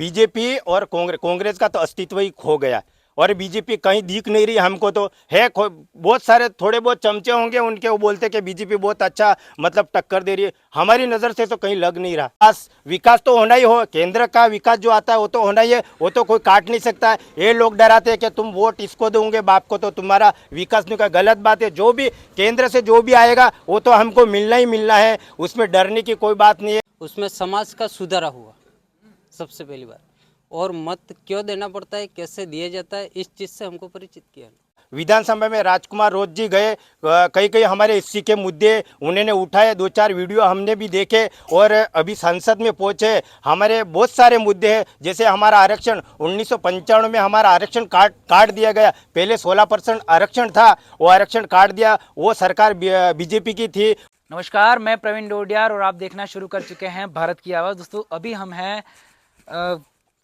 BJP और कांग्रेस का तो अस्तित्व ही खो गया और बीजेपी कहीं दिख नहीं रही हमको तो है। बहुत सारे थोड़े बहुत चमचे होंगे उनके, वो बोलते कि बीजेपी बहुत अच्छा मतलब टक्कर दे रही है, हमारी नज़र से तो कहीं लग नहीं रहा। विकास तो होना ही हो, केंद्र का विकास जो आता है वो तो होना ही है, वो तो कोई काट नहीं सकता है। ये लोग डराते हैं कि तुम वोट इसको दोगे बाप को तो तुम्हारा विकास नहीं होगा, गलत बात है। जो भी केंद्र से जो भी आएगा वो तो हमको मिलना ही मिलना है, उसमें डरने की कोई बात नहीं है। उसमें समाज का सुधार हुआ सबसे पहली बार, और मत क्यों देना पड़ता है, कैसे दिया जाता है, इस चीज़ से हमको परिचित किया। विधानसभा में राजकुमार रोज जी गए, कई कई हमारे एससी के मुद्दे उन्होंने उठाए, 2-4 वीडियो हमने भी देखे और अभी संसद में पहुंचे। हमारे बहुत सारे मुद्दे हैं, जैसे हमारा आरक्षण 1995 में हमारा आरक्षण काट दिया गया। पहले 16% आरक्षण था, वो आरक्षण काट दिया, वो सरकार बीजेपी की थी। नमस्कार, मैं प्रवीण डोडियार और आप देखना शुरू कर चुके हैं भारत की आवाज़। दोस्तों अभी हम हैं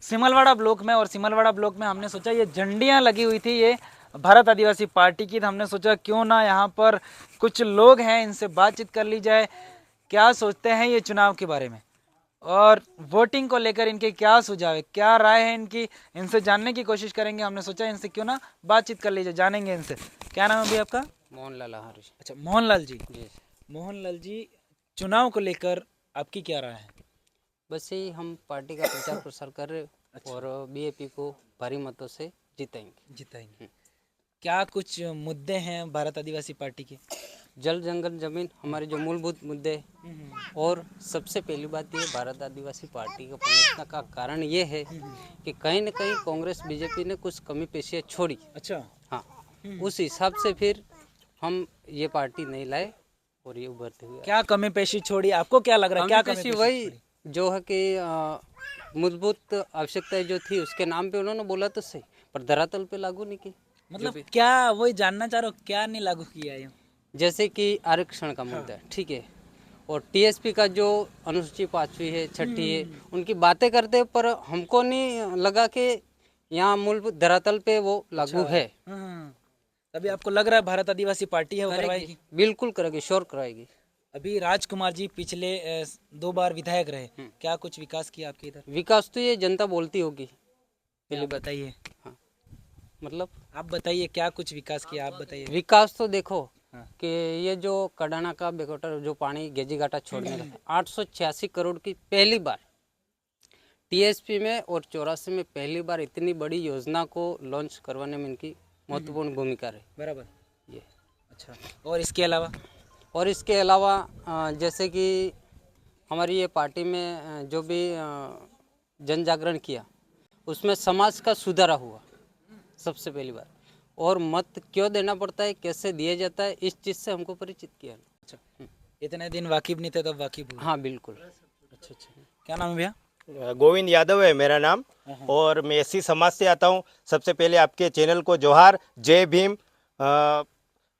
सिमलवाड़ा ब्लॉक में, और सिमलवाड़ा ब्लॉक में हमने सोचा ये झंडियाँ लगी हुई थी ये भारत आदिवासी पार्टी की, तो हमने सोचा क्यों ना यहाँ पर कुछ लोग हैं इनसे बातचीत कर ली जाए, क्या सोचते हैं ये चुनाव के बारे में और वोटिंग को लेकर इनके क्या सुझाव है, क्या राय है इनकी, इनसे जानने की कोशिश करेंगे। हमने सोचा इनसे क्यों ना बातचीत कर लीजिए, जानेंगे इनसे। क्या नाम है अभी आपका? मोहनलाल आहार। अच्छा, मोहनलाल जी। जी, मोहनलाल जी, चुनाव को लेकर आपकी क्या राय है? बस यही हम पार्टी का प्रचार प्रसार कर रहे और बीएपी को भारी मतों से जिताएंगे। क्या कुछ मुद्दे हैं भारत आदिवासी पार्टी के? जल जंगल जमीन हमारे जो मूलभूत मुद्दे हैं, और सबसे पहली बात ये भारत आदिवासी पार्टी का बनने का कारण ये है कि कहीं न कहीं कांग्रेस बीजेपी ने कुछ कमी पेशियाँ छोड़ी। अच्छा। हाँ, उस हिसाब से फिर हम ये पार्टी नहीं लाए और ये उभरते हुए। क्या कमी पेशी छोड़ी, आपको क्या लग रहा है? क्या कमी पेशी वही छोड़ी? जो है कि मूलभूत आवश्यकताएं जो थी उसके नाम पे उन्होंने बोला तो सही, पर धरातल पे लागू नहीं की। मतलब क्या, वही जानना चाह रहा हूँ, क्या नहीं लागू किया है? जैसे कि आरक्षण का मुद्दा है, ठीक है, और टीएसपी का जो अनुसूची 5वीं है 6ठी है, उनकी बातें करते हैं, पर हमको नहीं लगा कि यहाँ मूलभूत धरातल पे वो लागू है। तभी आपको लग रहा है भारत आदिवासी पार्टी है वो करवाएगी? बिल्कुल करेगी, श्योर कराएगी। अभी राजकुमार जी पिछले 2 बार विधायक रहे, क्या कुछ विकास किया आपके इधर? विकास तो ये जनता बोलती होगी, पहले बताइए। हाँ, मतलब आप बताइए क्या कुछ विकास किया, आप बताइए। विकास तो देखो कि ये जो कडाना का बेकोटर जो पानी गेजी घाटा छोड़ने का 886 करोड़ की पहली बार टीएसपी में, और 84 में पहली बार इतनी बड़ी योजना को लॉन्च करवाने में इनकी महत्वपूर्ण भूमिका रही। बराबर ये अच्छा। और इसके अलावा? और इसके अलावा जैसे कि हमारी ये पार्टी में जो भी जन जागरण किया उसमें समाज का सुधार हुआ सबसे पहली बार, और मत क्यों देना पड़ता है, कैसे दिया जाता है, इस चीज़ से हमको परिचित किया। अच्छा, इतने दिन वाकिफ नहीं थे तब वाकिफ हुए? हाँ बिल्कुल। अच्छा अच्छा, क्या नाम है भैया? गोविंद यादव है मेरा नाम और मैं एससी समाज से आता हूँ। सबसे पहले आपके चैनल को जोहार, जय भीम।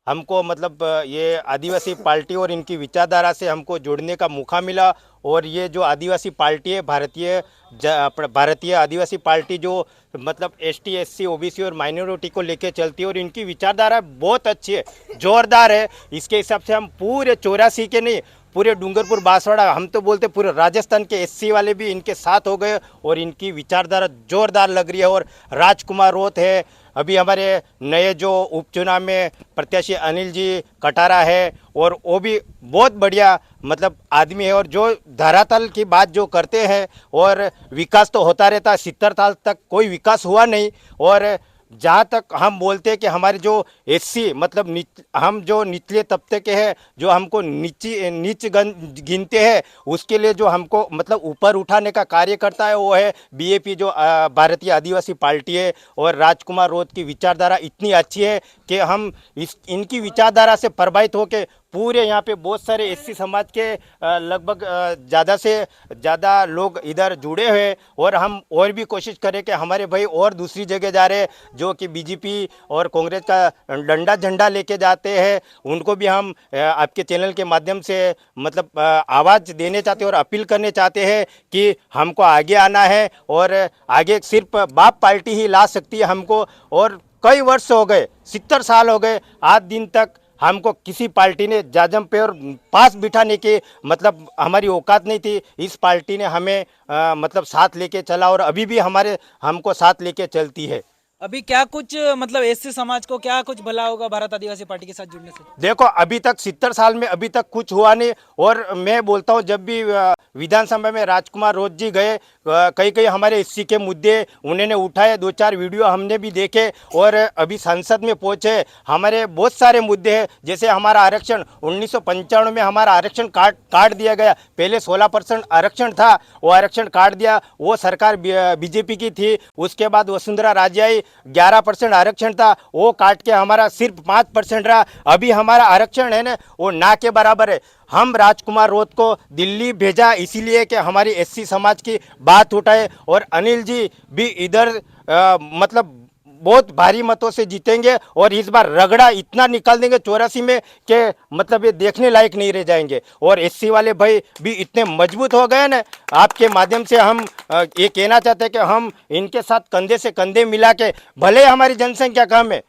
हमको मतलब ये आदिवासी पार्टी और इनकी विचारधारा से हमको जुड़ने का मौका मिला, और ये जो आदिवासी पार्टी है भारतीय आदिवासी पार्टी जो मतलब एसटी एससी ओबीसी और माइनॉरिटी को लेके चलती है, और इनकी विचारधारा बहुत अच्छी है, जोरदार है। इसके हिसाब से हम पूरे 84 के नहीं, पूरे डूंगरपुर बांसवाड़ा, हम तो बोलते पूरे राजस्थान के एससी वाले भी इनके साथ हो गए, और इनकी विचारधारा जोरदार लग रही है। और राजकुमार रोत है, अभी हमारे नए जो उपचुनाव में प्रत्याशी अनिल जी कटारा है, और वो भी बहुत बढ़िया मतलब आदमी है, और जो धरातल की बात जो करते हैं, और विकास तो होता रहता है। 70 साल तक कोई विकास हुआ नहीं, और जहाँ तक हम बोलते हैं कि हमारे जो एससी मतलब हम जो निचले तबके के हैं, जो हमको नीच गिनते हैं, उसके लिए जो हमको मतलब ऊपर उठाने का कार्य करता है वो है बीएपी जो भारतीय आदिवासी पार्टी है। और राजकुमार रोत की विचारधारा इतनी अच्छी है कि हम इनकी विचारधारा से प्रभावित होकर पूरे यहाँ पे बहुत सारे एससी समाज के लगभग ज़्यादा से ज़्यादा लोग इधर जुड़े हुए, और हम और भी कोशिश करें कि हमारे भाई और दूसरी जगह जा रहे हैं जो कि बीजेपी और कांग्रेस का डंडा झंडा लेके जाते हैं, उनको भी हम आपके चैनल के माध्यम से मतलब आवाज़ देने चाहते हैं और अपील करने चाहते हैं कि हमको आगे आना है, और आगे सिर्फ बाप पार्टी ही ला सकती है हमको। और कई वर्ष हो गए, 70 साल हो गए, आज दिन तक हमको किसी पार्टी ने जाजम पे और पास बिठाने की मतलब हमारी औकात नहीं थी। इस पार्टी ने हमें मतलब साथ लेके चला और अभी भी हमको साथ लेके चलती है। अभी क्या कुछ मतलब एससी समाज को क्या कुछ भला होगा भारत आदिवासी पार्टी के साथ जुड़ने से? देखो अभी तक 70 साल में अभी तक कुछ हुआ नहीं। और मैं बोलता हूँ जब भी विधानसभा में राजकुमार रोज जी गए, कई कई हमारे एससी के मुद्दे उन्होंने उठाए, 2-4 वीडियो हमने भी देखे। और अभी संसद में पहुंचे, हमारे बहुत सारे मुद्दे हैं। जैसे हमारा आरक्षण 1995 में हमारा आरक्षण काट दिया गया। पहले 16% आरक्षण था, वो आरक्षण काट दिया। वो सरकार बीजेपी की थी। उसके बाद वसुंधरा राजे आई, 11% आरक्षण था, वो काट के हमारा सिर्फ 5% रहा। अभी हमारा आरक्षण है ना, वो ना के बराबर है। हम राजकुमार रोत को दिल्ली भेजा इसीलिए कि हमारी एससी समाज की बात उठाए। और अनिल जी भी इधर मतलब बहुत भारी मतों से जीतेंगे और इस बार रगड़ा इतना निकाल देंगे 84 में कि मतलब ये देखने लायक नहीं रह जाएंगे। और एससी वाले भाई भी इतने मजबूत हो गए ना, आपके माध्यम से हम ये कहना चाहते हैं कि हम इनके साथ कंधे से कंधे मिला के, भले हमारी जनसंख्या कम है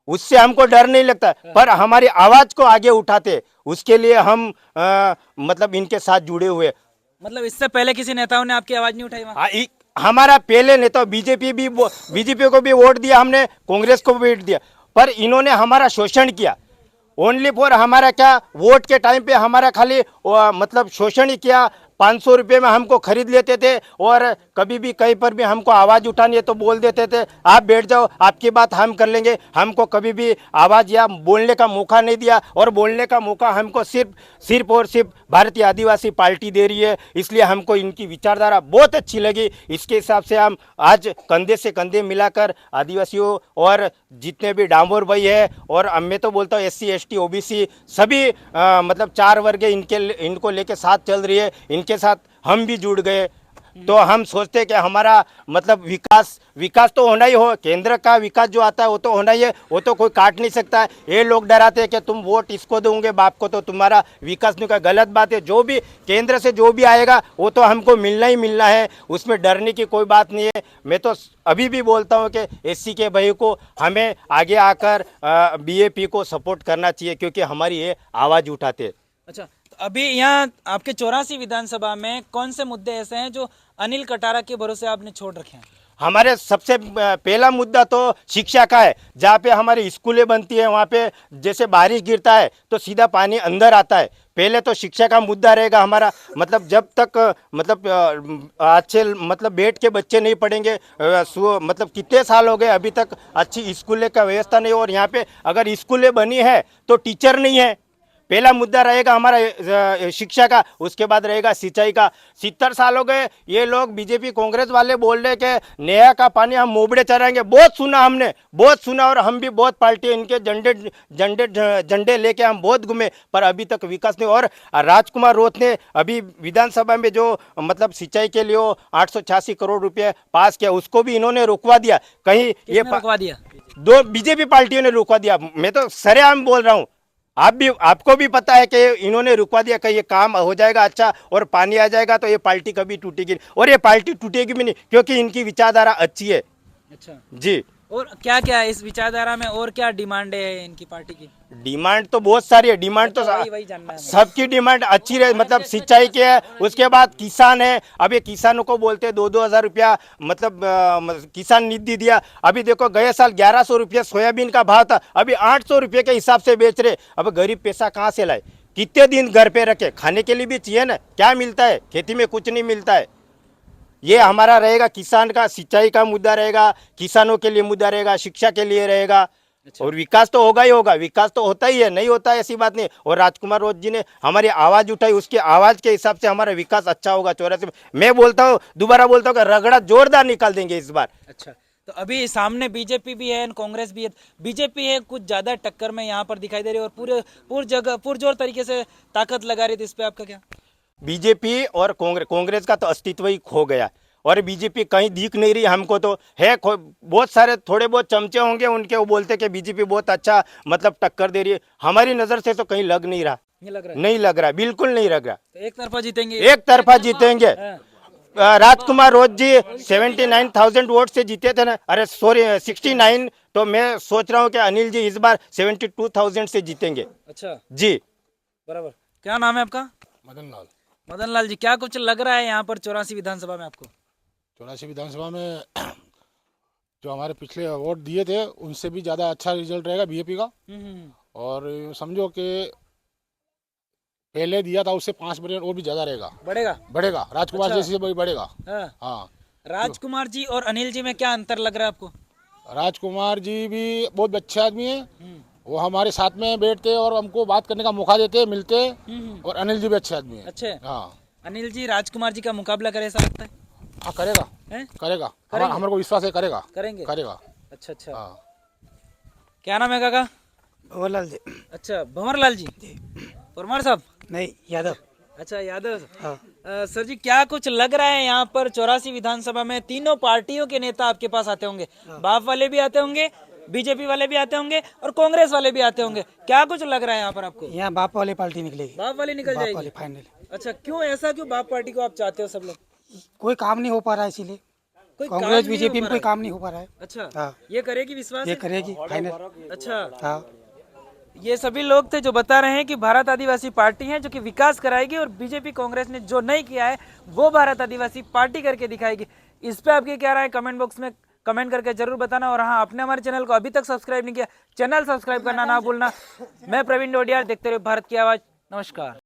उससे हमको डर नहीं लगता, पर हमारी आवाज को आगे उठाते, उसके लिए हम मतलब इनके साथ जुड़े हुए। मतलब इससे पहले किसी नेताओं ने आपकी आवाज नहीं उठाई वहाँ? हमारा पहले नेता बीजेपी को भी वोट दिया हमने, कांग्रेस को भी वोट दिया, पर इन्होंने हमारा शोषण किया। ओनली फॉर हमारा क्या, वोट के टाइम पे हमारा खाली मतलब शोषण ही किया। 500 रुपये में हमको खरीद लेते थे और कभी भी कहीं पर भी हमको आवाज़ उठानी है तो बोल देते थे आप बैठ जाओ, आपकी बात हम कर लेंगे। हमको कभी भी आवाज़ या बोलने का मौका नहीं दिया। और बोलने का मौका हमको सिर्फ और सिर्फ भारतीय आदिवासी पार्टी दे रही है। इसलिए हमको इनकी विचारधारा बहुत अच्छी लगी। इसके हिसाब से हम आज कंधे से कंधे मिलाकर आदिवासियों और जितने भी डांबोर भाई है, और मैं तो बोलता हूँ SC ST OBC सभी मतलब 4 वर्ग इनको लेके साथ चल रही है। इनके साथ हम भी जुड़ गए। तो हम सोचते हैं कि हमारा मतलब विकास तो होना ही हो। केंद्र का विकास जो आता है वो तो होना ही है, वो तो कोई काट नहीं सकता है। ये लोग डराते हैं कि तुम वोट इसको दोगे बाप को तो तुम्हारा विकास नहीं होगा, गलत बात है। जो भी केंद्र से जो भी आएगा वो तो हमको मिलना ही मिलना है, उसमें डरने की कोई बात नहीं है। मैं तो अभी भी बोलता हूँ कि SC के भाई को हमें आगे आकर BAP को सपोर्ट करना चाहिए, क्योंकि हमारी ये आवाज़ उठाते। अच्छा, तो अभी यहाँ आपके 84 विधानसभा में कौन से मुद्दे ऐसे हैं जो अनिल कटारा के भरोसे आपने छोड़ रखे हैं? हमारे सबसे पहला मुद्दा तो शिक्षा का है। जहाँ पे हमारी स्कूलें बनती है वहाँ पे जैसे बारिश गिरता है तो सीधा पानी अंदर आता है। पहले तो शिक्षा का मुद्दा रहेगा हमारा। मतलब जब तक मतलब अच्छे मतलब बैठ के बच्चे नहीं पढ़ेंगे, मतलब कितने साल हो गए अभी तक अच्छी स्कूलें का व्यवस्था नहीं। और यहाँ पे अगर स्कूलें बनी है तो टीचर नहीं है। पहला मुद्दा रहेगा हमारा शिक्षा का, उसके बाद रहेगा सिंचाई का। 70 साल हो गए ये लोग बीजेपी कांग्रेस वाले बोल रहे कि नया का पानी हम मोबड़े चराएंगे। बहुत सुना हमने, बहुत सुना, और हम भी बहुत पार्टी इनके झंडे लेके हम बहुत घूमे, पर अभी तक विकास नहीं। और राजकुमार रोत ने अभी विधानसभा में जो मतलब सिंचाई के लिए 886 करोड़ रुपये पास किया, उसको भी इन्होंने रुकवा दिया। कहीं ये रुकवा दिया? 2 बीजेपी पार्टियों ने रुकवा दिया। मैं तो सरेआम बोल रहा हूँ, आपको भी पता है कि इन्होंने रुकवा दिया कि ये काम हो जाएगा अच्छा और पानी आ जाएगा तो ये पार्टी कभी टूटेगी नहीं। और ये पार्टी टूटेगी भी नहीं, क्योंकि इनकी विचारधारा अच्छी है। अच्छा जी। और क्या क्या है इस विचारधारा में, और क्या डिमांड है इनकी पार्टी की? डिमांड तो बहुत सारी है। डिमांड तो वही जानना है। सबकी डिमांड अच्छी रहे, मतलब सिंचाई की है, उसके बाद किसान है। अब ये किसानों को बोलते हैं 2-2 हज़ार रुपया मतलब किसान निधि दिया। अभी देखो गए साल 1100 रुपया सोयाबीन का भाव था, अभी 800 रुपये के हिसाब से बेच रहे। अब गरीब पैसा कहाँ से लाए, कितने दिन घर पे रखे, खाने के लिए भी चाहिए ना। क्या मिलता है खेती में, कुछ नहीं मिलता है। ये हमारा रहेगा किसान का, सिंचाई का मुद्दा रहेगा, किसानों के लिए मुद्दा रहेगा, शिक्षा के लिए रहेगा। अच्छा। और विकास तो होगा ही होगा, विकास तो होता ही है, नहीं होता है ऐसी बात नहीं। और राजकुमार रोत जी ने हमारी आवाज़ उठाई, उसकी आवाज़ के हिसाब से हमारा विकास अच्छा होगा 84 में। मैं बोलता हूँ, दोबारा बोलता हूँ कि रगड़ा जोरदार निकाल देंगे इस बार। अच्छा, तो अभी सामने बीजेपी भी है, कांग्रेस भी है। बीजेपी है कुछ ज्यादा टक्कर में यहाँ पर दिखाई दे रही है और पुरजोर तरीके से ताकत लगा रही थी। इस पे आपका क्या? बीजेपी और कांग्रेस का तो अस्तित्व ही खो गया, और बीजेपी कहीं दिख नहीं रही हमको। तो है बहुत सारे थोड़े बहुत चमचे होंगे उनके, वो बोलते कि बीजेपी बहुत अच्छा मतलब टक्कर दे रही है। हमारी नज़र से तो कहीं लग नहीं रहा, नहीं लग रहा है? नहीं लग रहा, बिल्कुल नहीं लग रहा। तो एक तरफा जीतेंगे? एक तरफा जीतेंगे। राजकुमार रोज जी 79,000 वोट से जीते थे ना, अरे सॉरी 69, तो मैं सोच रहा हूँ कि अनिल जी इस बार 72,000 से जीतेंगे अच्छा, जी। बराबर। क्या नाम है आपका? मदन लाल। मदन लाल जी, क्या कुछ लग रहा है यहाँ पर 84 विधानसभा में आपको? 84 विधानसभा में जो हमारे पिछले वोट दिए थे उनसे भी ज़्यादा अच्छा रिजल्ट रहेगा बीजेपी का। और समझो कि पहले दिया था उससे 5% और भी ज़्यादा रहेगा, बढ़ेगा। बढ़ेगा। राजकुमार अच्छा। जी से भी बढ़ेगा। हाँ। हाँ, राजकुमार जी और अनिल जी में क्या अंतर लग रहा है आपको? राजकुमार जी भी बहुत अच्छे आदमी है, वो हमारे साथ में बैठते और हमको बात करने का मौका देते, मिलते। और अनिल जी भी अच्छे आदमी है। अच्छे। हाँ अनिल जी राजकुमार जी का मुकाबला करे ऐसा लगता है? हाँ, करेगा हैं? करेगा, करेंगे? हमारे को विश्वास है, करेगा करेंगे? करेगा। अच्छा अच्छा। हाँ, क्या नाम है काका? भंवरलाल जी। अच्छा, भंवरलाल जी। परमार साहब? नहीं, यादव। अच्छा, यादव। हाँ। सर जी, क्या कुछ लग रहा है यहाँ पर 84 विधानसभा में तीनों पार्टियों के नेता आपके पास आते होंगे? बाप वाले भी आते होंगे, बीजेपी वाले भी आते होंगे और कांग्रेस वाले भी आते होंगे। क्या कुछ लग रहा है यहाँ पर आपको? यहाँ बाप वाली पार्टी निकलेगी। बाप वाली निकल बाप जाएगी? वाली फाइनल। अच्छा, क्यों ऐसा, क्यों बाप पार्टी को आप चाहते हो सब लोग? कोई काम नहीं हो पा रहा है इसीलिए। कोई काम कांग्रेस नहीं बीजेपी हो में पा कोई रहा काम नहीं हो पा रहा है। अच्छा, हाँ। ये करेगी विश्वास ये है? करेगी फाइनल। अच्छा, हाँ। ये सभी लोग थे जो बता रहे हैं कि भारत आदिवासी पार्टी है जो कि विकास कराएगी और बीजेपी कांग्रेस ने जो नहीं किया है वो भारत आदिवासी पार्टी करके दिखाएगी। इस पे आपकी क्या राय है कमेंट बॉक्स में कमेंट करके जरूर बताना। और हाँ, आपने हमारे चैनल को अभी तक सब्सक्राइब नहीं किया, चैनल सब्सक्राइब करना ना भूलना। मैं प्रवीण डोडियार, देखते रहिए भारत की आवाज। नमस्कार।